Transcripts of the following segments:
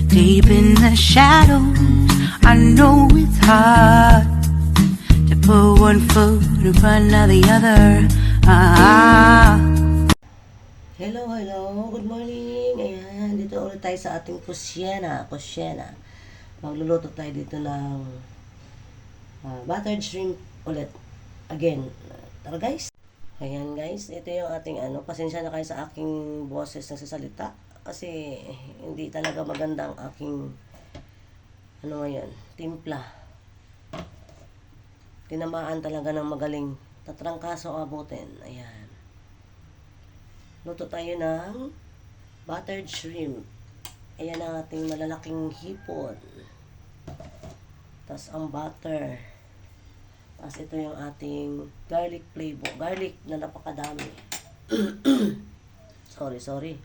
Deep in the shadows, I know it's hard to put one foot in front of the other. Hello, good morning. Ayan, dito ulit tayo sa ating kusyena. Magluluto tayo dito ng buttered shrimp ulit. Again, tara guys. Ayan guys, ito yung ating pasensya na kayo sa aking boses na sasalita. Kasi hindi talaga maganda ang aking timpla. Tinamaan talaga ng magaling. Tatrangkaso abutin. Ayan. Luto tayo ng buttered shrimp. Ayan ang ating malalaking hipon. Tapos ang butter. Tapos ito yung ating garlic flavor. Garlic na napakadami. Sorry.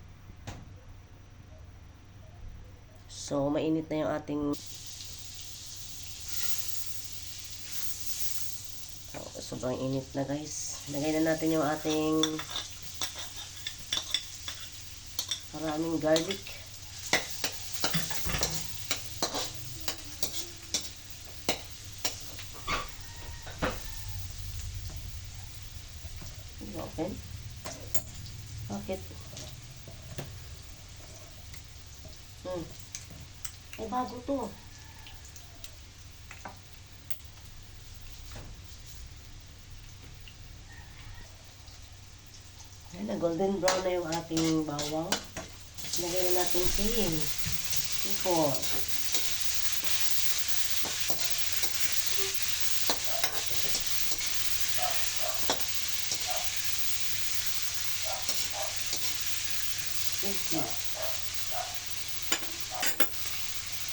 So, mainit na yung ating sobrang init na guys. Lagay na natin yung ating maraming garlic. Okay. Bakit? Bago to. Ayan, na golden brown na yung ating bawang. Lagay na natin hipon.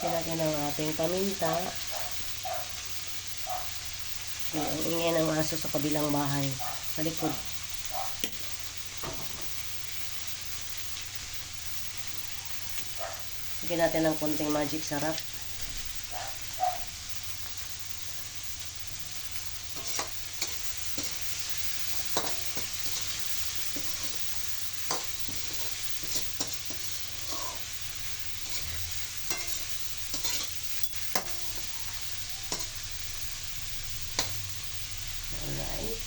Lagyan ng ating paminta. Ang ingay ng aso sa kabilang bahay. Sa likod. Lagyan natin ng konting magic sarap. Alright.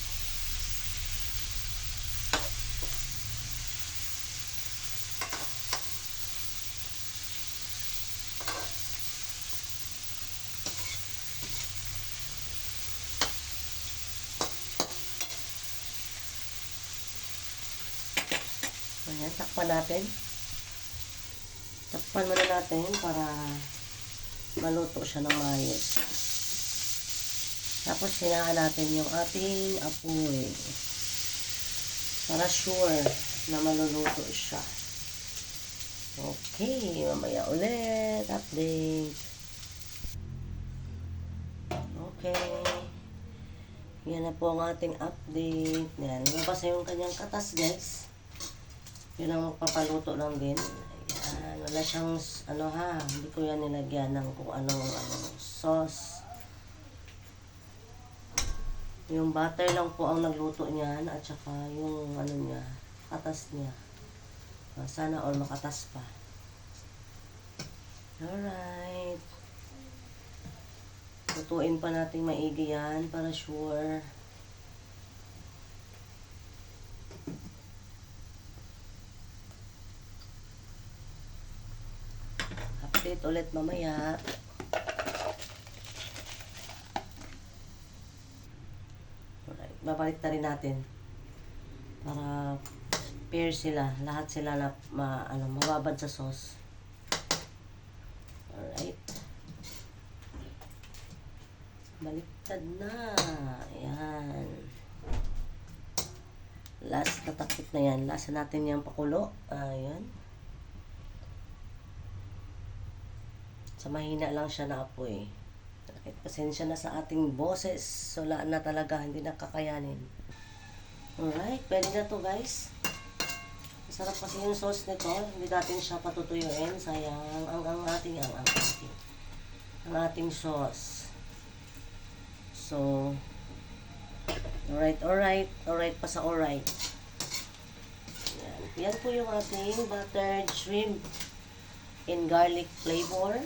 Ayan, takpan natin. Takpan muna natin para maluto siya ng maayos. Tapos hinaan natin yung ating apoy para sure na maluluto siya. Okay, mamaya ulit update. Okay, yan na po ang ating update. Yan, lumabas na yung kanyang katas guys. Yun ang papaluto lang din. Ayan, wala siyang hindi ko yan nilagyan ng kung anong sauce. Yung butter lang po ang nagluto niyan at saka yung katas niya. Sana all makatas pa. Alright. Lutuin pa natin maigi yan para sure. Update ulit mamaya. Babalik na rin natin para pair sila, lahat sila na mababad sa sauce. Alright, baliktad na. Ayan, last na takip na yan. Last natin yung pakulo. Ayan, sa mahina lang siya na apoy. Pasensya na sa ating boses. Wala na talaga, hindi nakakayanin. Alright, pwede na to guys. Masarap kasi yung sauce nito. Hindi natin siya patutuyuin. Sayang ang ating sauce. So, alright pa sa alright. Yan po yung ating buttered shrimp. in garlic flavor.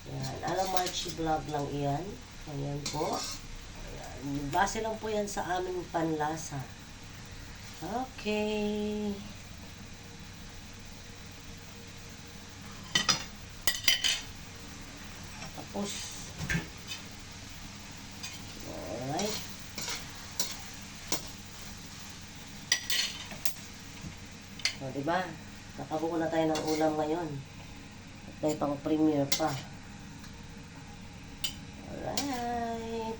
Yan. Alam Marchie vlog lang iyan. Ayan po. Ayan. Base lang po yan sa aming panlasa. Okay. Tapos, alright. O, diba? Nakabuo na tayo ng ulam ngayon. At may pang premiere pa. Alright.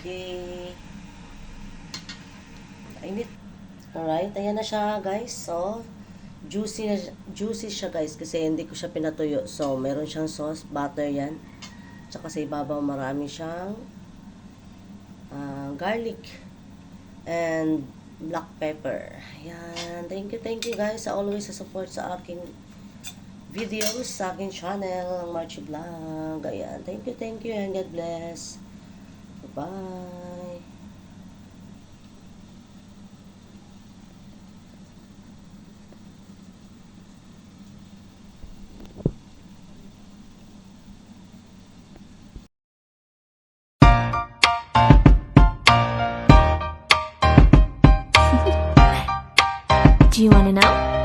Okay. Init. Alright, ayan na siya guys. So, juicy siya guys kasi hindi ko siya pinatuyo. So, meron siyang sauce, butter yan. Tsaka sa ibabaw marami siyang garlic and black pepper. Ayan. Thank you guys sa always sa support sa aking videos, sa aking channel, Marchie Vlog. Ayan. Thank you and God bless. Bye. Do you want to know?